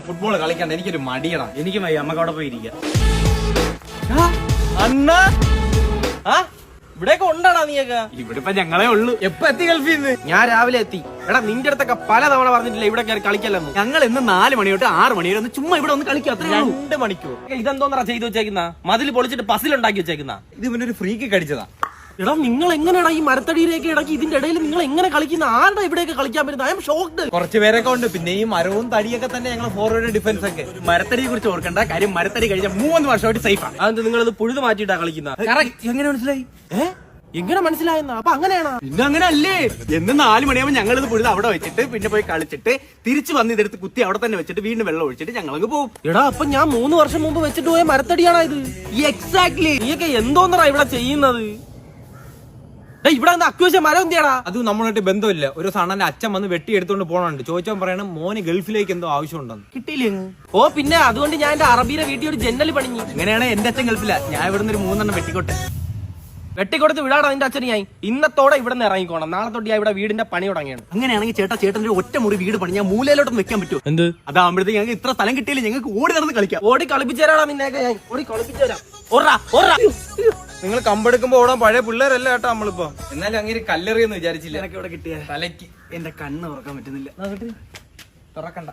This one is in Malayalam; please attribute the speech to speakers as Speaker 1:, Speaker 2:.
Speaker 1: ഫുട്ബോൾ കളിക്കണ്ട, എനിക്കൊരു മടിയടാ.
Speaker 2: എനിക്ക് അമ്മക്ക് അവിടെ പോയിരിക്കാം.
Speaker 1: അണ്ണ
Speaker 2: ഇവിടെയൊക്കെ ഉണ്ടാടാ നീയൊക്കെ?
Speaker 1: ഇവിടെ ഇപ്പൊ ഞങ്ങളെ ഉള്ളു. എപ്പ എത്തി ഗൾഫിൽ നിന്ന്?
Speaker 2: ഞാൻ രാവിലെ എത്തി. എടാ നിന്റെ അടുത്തൊക്കെ പല തവണ പറഞ്ഞിട്ടില്ല ഇവിടെ കയറി കളിക്കല്ലെന്ന്.
Speaker 1: ഞങ്ങൾ ഇന്ന് 4 മണി തൊട്ട് 6 മണി വരെ ഒന്ന് ചുമ്മാ ഇവിടെ ഒന്ന് കളിക്കുക.
Speaker 2: 2 മണിക്കൂർ. ഇതെന്തോന്നാ ചെയ്ത് വെച്ചേക്കുന്ന? മതിൽ പൊളിച്ചിട്ട് പസിൽ ഉണ്ടാക്കി വെച്ചേക്കുന്ന.
Speaker 1: ഇത് ഇവനൊരു ഫ്രീക്ക് കടിച്ചതാ.
Speaker 2: എടാ നിങ്ങൾ എങ്ങനെയാടാ ഈ മരത്തടിയിലേക്ക് ഇടയ്ക്ക് ഇതിന്റെ ഇടയിൽ നിങ്ങൾ എങ്ങനെ കളിക്കുന്ന? ആരുടെ ഇവിടെയൊക്കെ കളിക്കാൻ പറ്റുന്നത്? I M shocked.
Speaker 1: കുറച്ച് പേരൊക്കെ ഉണ്ട്. പിന്നെ ഈ മരവും തടിയൊക്കെ തന്നെ ഞങ്ങൾ ഫോർവേഡ് ഡിഫൻസ് ഒക്കെ.
Speaker 2: മരത്തടിയെ കുറിച്ച് ഓർക്കേണ്ട കാര്യം, മരത്തടി കഴിഞ്ഞാൽ 3 വർഷമായിട്ട് സേഫാണ്. അതെന്ത് നിങ്ങളത് പുഴുത് മാറ്റിയിട്ടാ കളിക്കുന്ന?
Speaker 1: എങ്ങനെ മനസ്സിലായി?
Speaker 2: എങ്ങനെ മനസ്സിലായെന്ന? അപ്പൊ അങ്ങനെയാണോ?
Speaker 1: പിന്നെ അങ്ങനെ അല്ലേ? എന്ന് 4 മണിയാകുമ്പോൾ ഞങ്ങൾ ഇത് പുഴുത് അവിടെ വെച്ചിട്ട് പിന്നെ പോയി കളിച്ചിട്ട് തിരിച്ചു വന്ന് ഇതെടുത്ത് കുത്തി അവിടെ തന്നെ വെച്ചിട്ട് വീണ്ടും വെള്ളം ഒഴിച്ചിട്ട് ഞങ്ങളങ്ങ് പോകും.
Speaker 2: എടാ അപ്പൊ ഞാൻ 3 വർഷം മുമ്പ് വെച്ചിട്ട് പോയ മരത്തടിയാണോ ഇത്?
Speaker 1: എക്സാക്ട്ലി.
Speaker 2: നീയൊക്കെ എന്തോന്നറാ ഇവിടെ ചെയ്യുന്നത്? ഇവിടെ അക്വേഷൻ മരം എന്തിയാടാ?
Speaker 1: അത് നമ്മളായിട്ട് ബന്ധമില്ല. ഒരു സണ്ണന്റെ അച്ഛൻ വന്ന് വെട്ടി എടുത്തോണ്ട് പോകണുണ്ട്. ചോദിച്ചാൽ പറയണം മോന് ഗൾഫിലേക്ക് എന്തോ ആവശ്യമുണ്ടെന്ന്.
Speaker 2: കിട്ടിയില്ലേ? ഓ പിന്നെ അതുകൊണ്ട് ഞാൻ എന്റെ അറബിയുടെ വീട്ടിൽ ഒരു ജന്നൽ പണിഞ്ഞു.
Speaker 1: ഇങ്ങനെയാണ് എന്റെ അച്ഛൻ ഗൾഫില. ഞാൻ ഇവിടുന്ന് ഒരു 3 വെട്ടിക്കോട്ടെ.
Speaker 2: വെട്ടിക്കൊടുത്ത് വിടാടാ നിന്റെ അച്ഛന്. ഞാൻ ഇന്നത്തോടെ ഇവിടെ നിന്ന് ഇറങ്ങിക്കോണം. നാളെ തൊട്ട് ഞാൻ ഇവിടെ വീടിന്റെ പണി തുടങ്ങിയാണ്.
Speaker 1: അങ്ങനെയാണെങ്കിൽ ചേട്ടന്റെ ഒറ്റ മുറി വീട് പണി ഞാൻ മൂലയിലോട്ടൊന്ന് വെക്കാൻ പറ്റുമോ?
Speaker 2: എന്ത്?
Speaker 1: അതാകുമ്പോഴത്തേക്ക് ഞങ്ങൾക്ക് ഇത്ര സ്ഥലം കിട്ടിയില്ല. ഞങ്ങൾക്ക് ഓടി നടന്ന് കളിക്കാം.
Speaker 2: ഓടി കളിപ്പിച്ചേരാടാ നിന്നെയൊക്കെ ഞാൻ. ഓടി കളിപ്പിച്ചേരാം.
Speaker 1: നിങ്ങൾ കമ്പെടുക്കുമ്പോ ഓടാൻ പഴയ പിള്ളേരല്ല കേട്ടോ നമ്മളിപ്പോ. എന്നാലും അങ്ങനെ കല്ലെറിയെന്ന് വിചാരിച്ചില്ല.
Speaker 2: ഇവിടെ കിട്ടിയ
Speaker 1: തലയ്ക്ക്
Speaker 2: എന്റെ കണ്ണ് തുറക്കാൻ പറ്റുന്നില്ല.
Speaker 1: തുറക്കണ്ട.